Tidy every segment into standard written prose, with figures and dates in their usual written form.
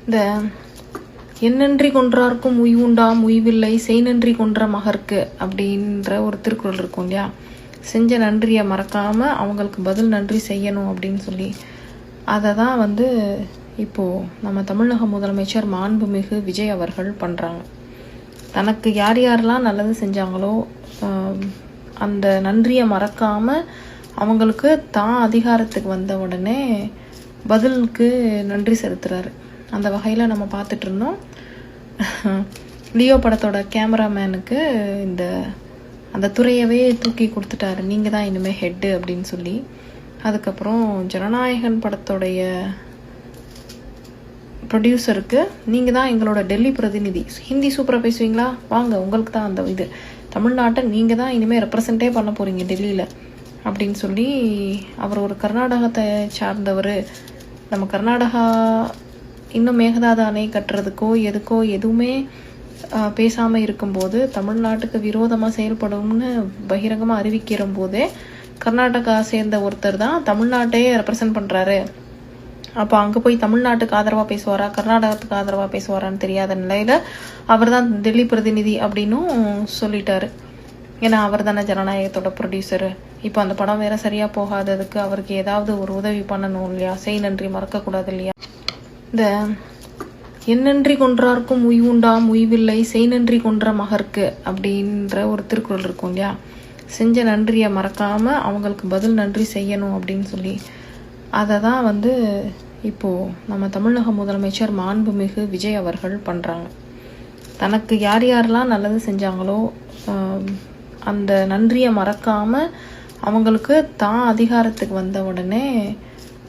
இந்த எண்ணன்றி கொன்றார்க்கும் உய்வுண்டாம் உய்வில்லை செய்நன்றி கொன்ற மகர்க்கு அப்படின்ற ஒரு திருக்குறள் இருக்கும் இல்லையா. செஞ்ச நன்றியை மறக்காம அவங்களுக்கு பதில் நன்றி செய்யணும் அப்படின்னு சொல்லி அதை தான் இப்போது நம்ம தமிழக முதலமைச்சர் மாண்புமிகு விஜய் அவர்கள் பண்ணுறாங்க. தனக்கு யார் யாரெல்லாம் நல்லது செஞ்சாங்களோ அந்த நன்றியை மறக்காமல் அவங்களுக்கு தான் அதிகாரத்துக்கு வந்த உடனே பதிலுக்கு நன்றி செலுத்துகிறாரு. அந்த வகையில் நம்ம பார்த்துட்டு இருந்தோம். லியோ படத்தோட கேமராமேனுக்கு அந்த துறையவே தூக்கி கொடுத்துட்டாரு, நீங்கள் தான் இனிமேல் ஹெட்டு அப்படின்னு சொல்லி. அதுக்கப்புறம் ஜனநாயகன் படத்தோடைய ப்ரொடியூசருக்கு நீங்கள் தான் எங்களோட டெல்லி பிரதிநிதி, ஹிந்தி சூப்பராக பேசுவீங்களா, வாங்க உங்களுக்கு தான் அந்த தமிழ்நாட்டை நீங்கள் தான் இனிமேல் ரெப்ரசன்ட்டே பண்ண போகிறீங்க டெல்லியில் அப்படின்னு சொல்லி அவர் ஒரு கர்நாடகத்தை சார்ந்தவர். நம்ம கர்நாடகா இன்னும் மேகதாது அணை கட்டுறதுக்கோ எதுக்கோ எதுவுமே பேசாமல் இருக்கும்போது தமிழ்நாட்டுக்கு விரோதமாக செயல்படும்னு பகிரங்கமாக அறிவிக்கிற போதே கர்நாடகா சேர்ந்த ஒருத்தர் தான் தமிழ்நாட்டையே ரெப்ரசன்ட் பண்ணுறாரு. அப்போ அங்கே போய் தமிழ்நாட்டுக்கு ஆதரவாக பேசுவாரா கர்நாடகத்துக்கு ஆதரவாக பேசுவாரான்னு தெரியாத நிலையில் அவர் தான் டெல்லி பிரதிநிதி அப்படின்னும் சொல்லிட்டாரு. ஏன்னா அவர் தானே ஜனநாயகத்தோட ப்ரொடியூசரு. இப்போ அந்த படம் வேற சரியாக போகாததுக்கு அவருக்கு ஏதாவது ஒரு உதவி பண்ணணும் இல்லையா, செய் நன்றி மறக்கக்கூடாது இல்லையா. இந்த எண்ணன்றி கொன்றார்க்கும் உய்வுண்டாம் உய்வில்லை செய்நன்றி கொன்ற மகர்க்கு அப்படின்ற ஒரு திருக்குறள் இருக்கும் இல்லையா. செஞ்ச நன்றியை மறக்காமல் அவங்களுக்கு பதில் நன்றி செய்யணும் அப்படின்னு சொல்லி அதை தான் இப்போது நம்ம தமிழக முதலமைச்சர் மாண்புமிகு விஜய் அவர்கள் பண்ணுறாங்க. தனக்கு யார் யாரெல்லாம் நல்லது செஞ்சாங்களோ அந்த நன்றியை மறக்காமல் அவங்களுக்கு தான் அதிகாரத்துக்கு வந்த உடனே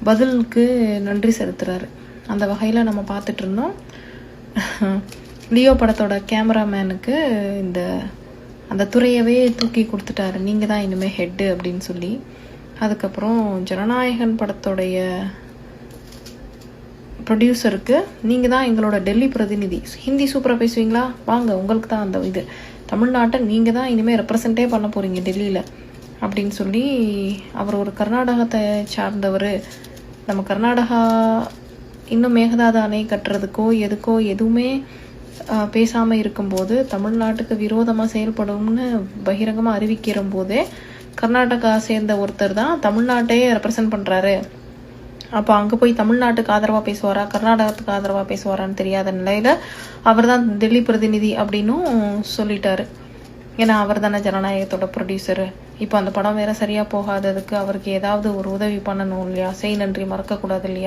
பதிலுக்கு நன்றி செலுத்துகிறாரு. அந்த வகையில் நம்ம பார்த்துட்டு இருந்தோம். லியோ படத்தோட கேமராமேனுக்கு அந்த துறையவே தூக்கி கொடுத்துட்டாரு, நீங்கள் தான் இனிமேல் ஹெட்டு அப்படின்னு சொல்லி. அதுக்கப்புறம் ஜனநாயகன் படத்தோடைய ப்ரொடியூசருக்கு நீங்கள் தான் எங்களோட டெல்லி பிரதிநிதி, ஹிந்தி சூப்பராக பேசுவீங்களா, வாங்க உங்களுக்கு தான் அந்த தமிழ்நாட்டை நீங்கள் தான் இனிமேல் ரெப்ரசன்ட்டே பண்ண போகிறீங்க டெல்லியில் அப்படின்னு சொல்லி அவர் ஒரு கர்நாடகத்தை சார்ந்தவர். நம்ம கர்நாடகா இன்னும் மேகதாது அணை கட்டுறதுக்கோ எதுக்கோ எதுவுமே பேசாமல் இருக்கும்போது தமிழ்நாட்டுக்கு விரோதமாக செயல்படும்னு பகிரங்கமாக அறிவிக்கிற போதே கர்நாடகா சேர்ந்த ஒருத்தர் தான் தமிழ்நாட்டையே ரெப்ரசன்ட் பண்ணுறாரு. அப்போ அங்கே போய் தமிழ்நாட்டுக்கு ஆதரவாக பேசுவாரா கர்நாடகத்துக்கு ஆதரவாக பேசுவாரான்னு தெரியாத நிலையில் அவர் தான் டெல்லி பிரதிநிதி அப்படின்னும் சொல்லிட்டாரு. ஏன்னா அவர் தானே ஜனநாயகத்தோட ப்ரொடியூசரு. இப்போ அந்த படம் வேற சரியாக போகாததுக்கு அவருக்கு ஏதாவது ஒரு உதவி பண்ணணும் இல்லையா, செய் நன்றி மறக்கக்கூடாது இல்லையா.